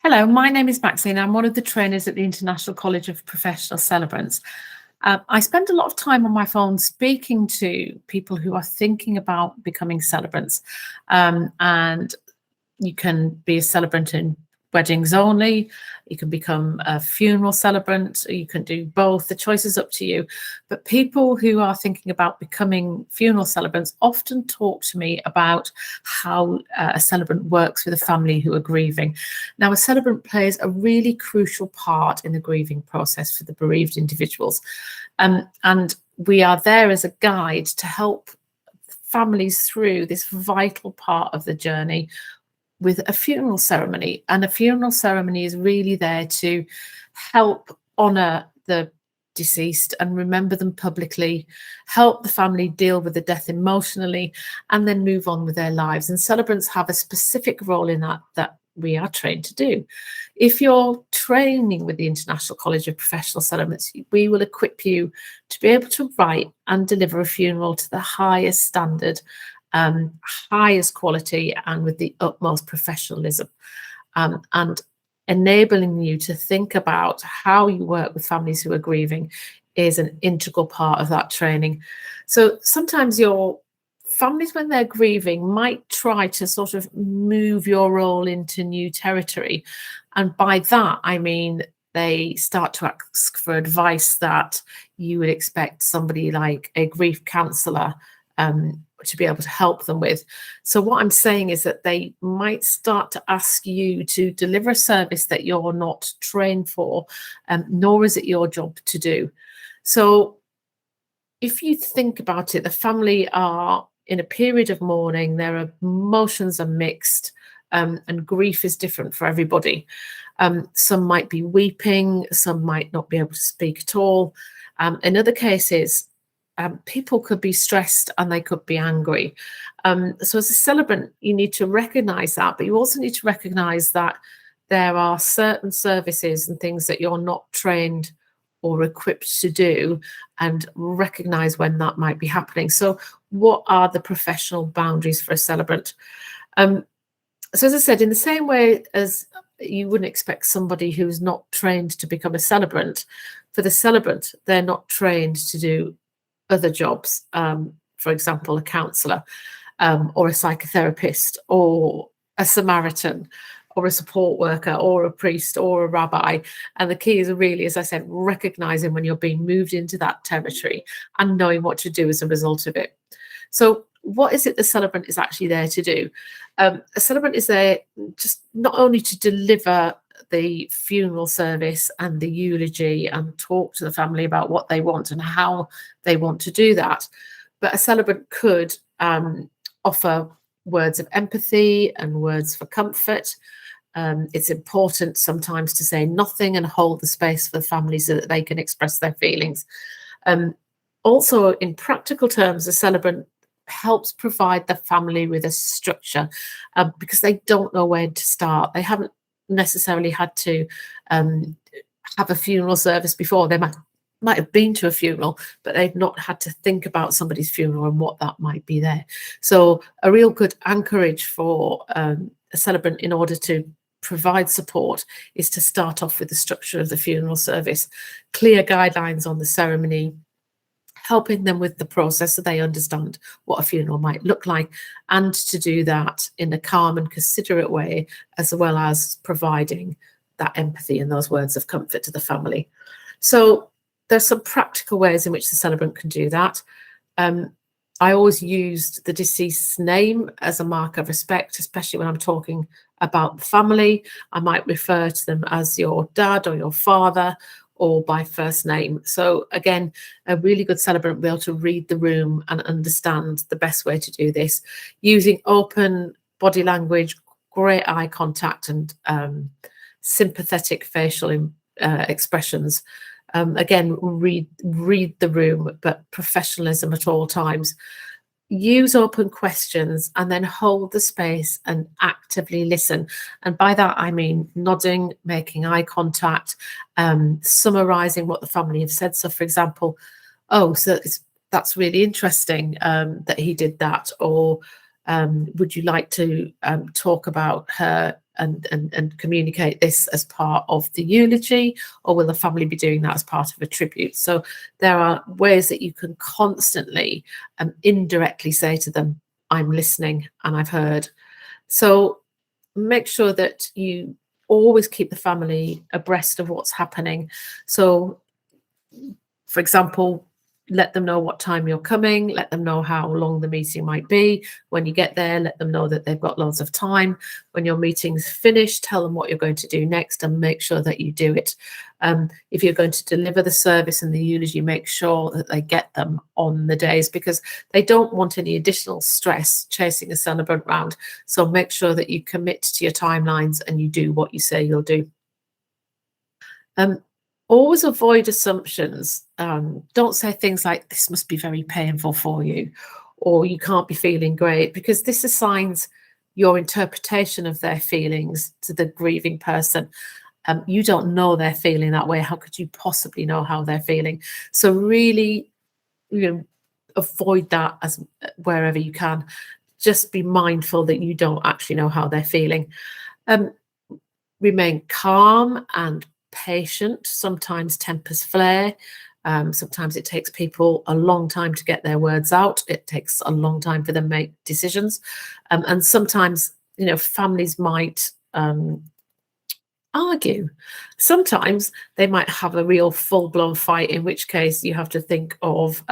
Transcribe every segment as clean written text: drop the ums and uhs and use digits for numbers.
Hello, my name is Maxine. I'm one of the trainers at the International College of Professional Celebrants. I spend a lot of time on my phone speaking to people who are thinking about becoming celebrants. And you can be a celebrant in weddings only, you can become a funeral celebrant, you can do both. The choice is up to you. But people who are thinking about becoming funeral celebrants often talk to me about how a celebrant works with a family who are grieving. Now, a celebrant plays a really crucial part in the grieving process for the bereaved individuals. And we are there as a guide to help families through this vital part of the journey with a funeral ceremony. And a funeral ceremony is really there to help honour the deceased and remember them publicly, help the family deal with the death emotionally, and then move on with their lives. And celebrants have a specific role in that we are trained to do. If you're training with the International College of Professional Celebrants, we will equip you to be able to write and deliver a funeral to the highest standard, highest quality, and with the utmost professionalism, and enabling you to think about how you work with families who are grieving is an integral part of that training. So sometimes your families, when they're grieving, might try to sort of move your role into new territory. And by that, I mean they start to ask for advice that you would expect somebody like a grief counsellor to be able to help them with. So what I'm saying is that they might start to ask you to deliver a service that you're not trained for, nor is it your job to do. So if you think about it, the family are in a period of mourning, their emotions are mixed, and grief is different for everybody. Some might be weeping, some might not be able to speak at all. In other cases, people could be stressed and they could be angry. So as a celebrant, you need to recognize that, but you also need to recognize that there are certain services and things that you're not trained or equipped to do, and recognize when that might be happening. So what are the professional boundaries for a celebrant? So as I said, in the same way as you wouldn't expect somebody who's not trained to become a celebrant, for the celebrant, they're not trained to do other jobs, for example, a counsellor, or a psychotherapist, or a Samaritan, or a support worker, or a priest, or a rabbi. And the key is really, as I said, recognizing when you're being moved into that territory and knowing what to do as a result of it. So what is it the celebrant is actually there to do? A celebrant is there just not only to deliver the funeral service and the eulogy and talk to the family about what they want and how they want to do that, but a celebrant could offer words of empathy and words for comfort. It's important sometimes to say nothing and hold the space for the family so that they can express their feelings. Also, in practical terms, a celebrant helps provide the family with a structure, because they don't know where to start. They haven't necessarily had to have a funeral service before. They might have been to a funeral, but they've not had to think about somebody's funeral and what that might be there. So a real good anchorage for a celebrant in order to provide support is to start off with the structure of the funeral service, clear guidelines on the ceremony, helping them with the process so they understand what a funeral might look like, and to do that in a calm and considerate way, as well as providing that empathy and those words of comfort to the family. So there's some practical ways in which the celebrant can do that. I always used the deceased's name as a mark of respect, especially when I'm talking about the family. I might refer to them as your dad or your father, or by first name. So again, a really good celebrant will be able to read the room and understand the best way to do this, using open body language, great eye contact, and sympathetic facial expressions. Again, read the room, but professionalism at all times. Use open questions and then hold the space and actively listen. And by that, I mean nodding, making eye contact, summarizing what the family have said. So for example, oh, so that's really interesting that he did that. Or would you like to talk about her and communicate this as part of the eulogy, or will the family be doing that as part of a tribute? So there are ways that you can constantly indirectly say to them, I'm listening and I've heard. So make sure that you always keep the family abreast of what's happening. So, for example, let them know what time you're coming, let them know how long the meeting might be. When you get there, let them know that they've got loads of time. When your meeting's finished, tell them what you're going to do next and make sure that you do it. If you're going to deliver the service and the eulogy, make sure that they get them on the days, because they don't want any additional stress chasing a celebrant round. So make sure that you commit to your timelines and you do what you say you'll do. Always avoid assumptions. Don't say things like, this must be very painful for you, or you can't be feeling great, because this assigns your interpretation of their feelings to the grieving person. You don't know they're feeling that way. How could you possibly know how they're feeling? So really, avoid that as wherever you can. Just be mindful that you don't actually know how they're feeling. Remain calm and patient. Sometimes tempers flare. Sometimes it takes people a long time to get their words out. It takes a long time for them to make decisions. And sometimes, families might argue. Sometimes they might have a real full-blown fight, in which case you have to think of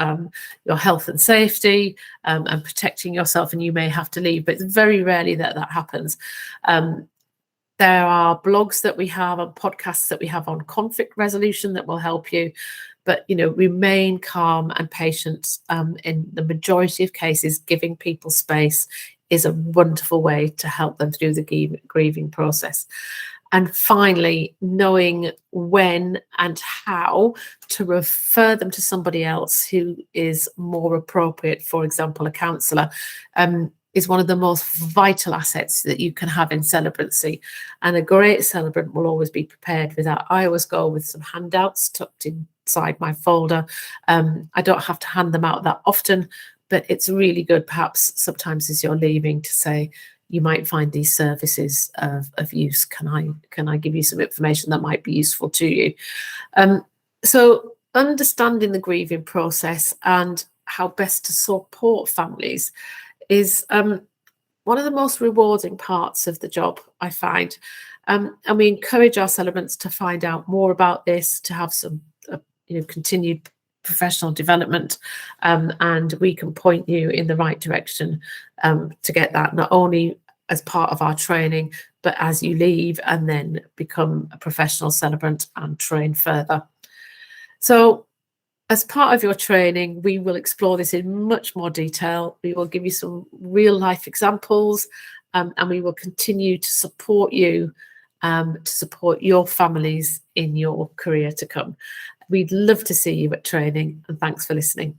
your health and safety and protecting yourself, and you may have to leave. But it's very rarely that happens. There are blogs that we have and podcasts that we have on conflict resolution that will help you. But, remain calm and patient. In the majority of cases, giving people space is a wonderful way to help them through the grieving process. And finally, knowing when and how to refer them to somebody else who is more appropriate, for example, a counsellor, is one of the most vital assets that you can have in celebrancy. And a great celebrant will always be prepared with that. I always go with some handouts tucked inside my folder. I don't have to hand them out that often, but it's really good, perhaps sometimes as you're leaving, to say, you might find these services of use. Can I give you some information that might be useful to you? So understanding the grieving process and how best to support families is one of the most rewarding parts of the job, I find. And we encourage our celebrants to find out more about this, to have some continued professional development, and we can point you in the right direction to get that, not only as part of our training, but as you leave and then become a professional celebrant and train further. So as part of your training, we will explore this in much more detail. We will give you some real life examples, and we will continue to support you, to support your families in your career to come. We'd love to see you at training, and thanks for listening.